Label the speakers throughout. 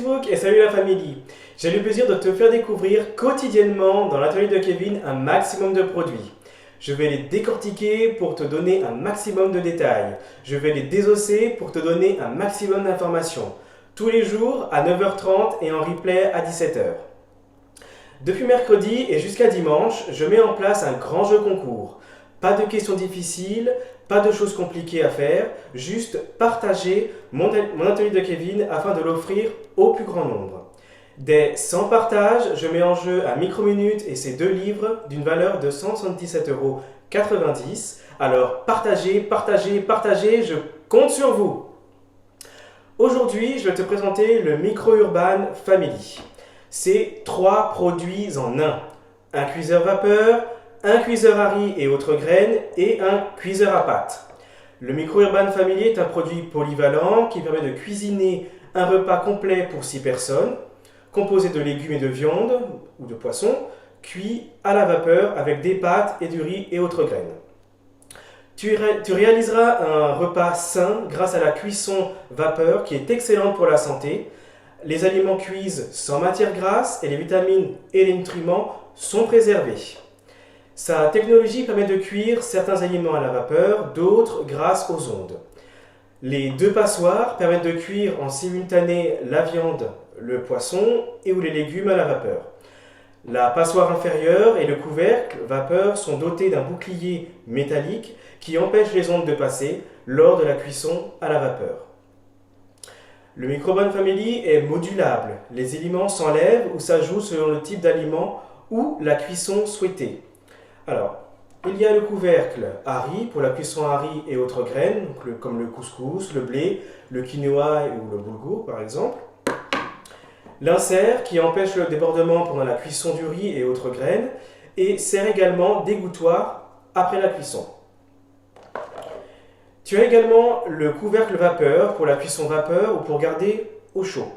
Speaker 1: Facebook et salut la famille. J'ai le plaisir de te faire découvrir quotidiennement dans l'atelier de Kevin un maximum de produits. Je vais les décortiquer pour te donner un maximum de détails. Je vais les désosser pour te donner un maximum d'informations. Tous les jours à 9h30 et en replay à 17h. Depuis mercredi et jusqu'à dimanche, je mets en place un grand jeu concours. Pas de questions difficiles, pas de choses compliquées à faire, juste partager mon atelier de Kevin afin de l'offrir au plus grand nombre. Dès 100 partages, je mets en jeu un micro-minute et ses 2 livres d'une valeur de 177,90 €. Alors partagez, partagez, partagez, je compte sur vous. Aujourd'hui, je vais te présenter le Micro-Urban Family. C'est 3 produits en un. Un cuiseur vapeur, un cuiseur à riz et autres graines et un cuiseur à pâtes. Le Micro-Urban Family est un produit polyvalent qui permet de cuisiner un repas complet pour 6 personnes, composé de légumes et de viande ou de poisson, cuit à la vapeur avec des pâtes et du riz et autres graines. Tu réaliseras un repas sain grâce à la cuisson vapeur qui est excellente pour la santé. Les aliments cuisent sans matière grasse et les vitamines et les nutriments sont préservés. Sa technologie permet de cuire certains aliments à la vapeur, d'autres grâce aux ondes. Les 2 passoires permettent de cuire en simultané la viande, le poisson et ou les légumes à la vapeur. La passoire inférieure et le couvercle vapeur sont dotés d'un bouclier métallique qui empêche les ondes de passer lors de la cuisson à la vapeur. Le Micro-Urban Family est modulable. Les aliments s'enlèvent ou s'ajoutent selon le type d'aliment ou la cuisson souhaitée. Alors, il y a le couvercle à riz pour la cuisson à riz et autres graines, comme le couscous, le blé, le quinoa ou le boulgour par exemple. L'insert qui empêche le débordement pendant la cuisson du riz et autres graines et sert également d'égouttoir après la cuisson. Tu as également le couvercle vapeur pour la cuisson vapeur ou pour garder au chaud.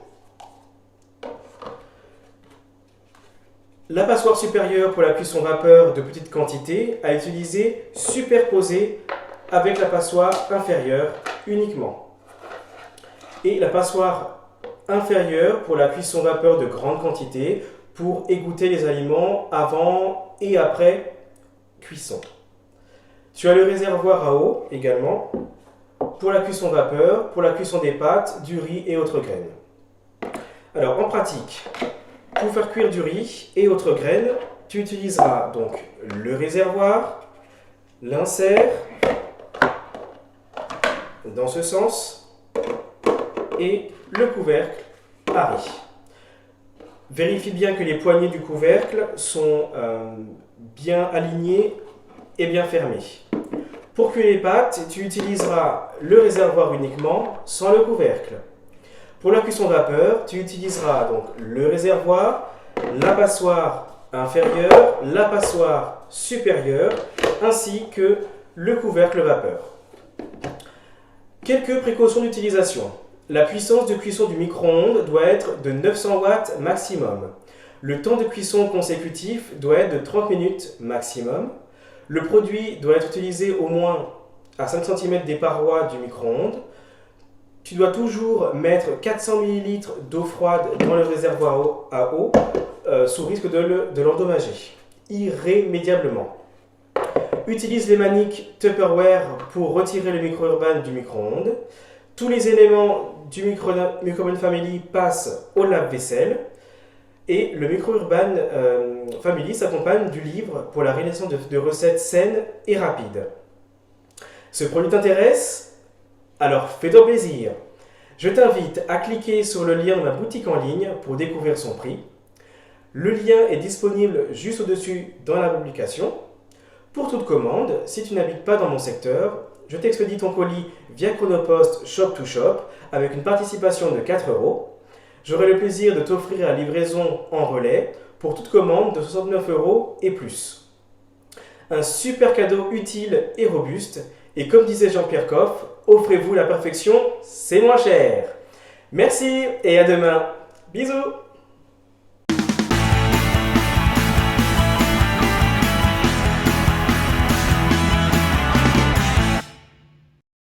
Speaker 1: La passoire supérieure pour la cuisson vapeur de petite quantité à utiliser superposée avec la passoire inférieure uniquement. Et la passoire inférieure pour la cuisson vapeur de grande quantité pour égoutter les aliments avant et après cuisson. Tu as le réservoir à eau également pour la cuisson vapeur, pour la cuisson des pâtes, du riz et autres graines. Alors en pratique, pour faire cuire du riz et autres graines, tu utiliseras donc le réservoir, l'insert, dans ce sens, et le couvercle à riz. Vérifie bien que les poignées du couvercle sont bien alignées et bien fermées. Pour cuire les pâtes, tu utiliseras le réservoir uniquement, sans le couvercle. Pour la cuisson vapeur, tu utiliseras donc le réservoir, la passoire inférieure, la passoire supérieure, ainsi que le couvercle vapeur. Quelques précautions d'utilisation. La puissance de cuisson du micro-ondes doit être de 900 watts maximum. Le temps de cuisson consécutif doit être de 30 minutes maximum. Le produit doit être utilisé au moins à 5 cm des parois du micro-ondes. Tu dois toujours mettre 400 ml d'eau froide dans le réservoir à eau sous risque de l'endommager irrémédiablement. Utilise les maniques Tupperware pour retirer le Micro-Urban du micro-ondes. Tous les éléments du Micro-Urban Family passent au lave-vaisselle. Et le Micro-Urban Family s'accompagne du livre pour la réalisation de recettes saines et rapides. Ce produit t'intéresse? Alors fais-toi plaisir. Je t'invite à cliquer sur le lien de ma boutique en ligne pour découvrir son prix. Le lien est disponible juste au-dessus dans la publication. Pour toute commande, si tu n'habites pas dans mon secteur, je t'expédie ton colis via Chronopost Shop to Shop avec une participation de 4 €. J'aurai le plaisir de t'offrir la livraison en relais pour toute commande de 69 € et plus. Un super cadeau utile et robuste. Et comme disait Jean-Pierre Coff, offrez-vous la perfection, c'est moins cher. Merci et à demain. Bisous.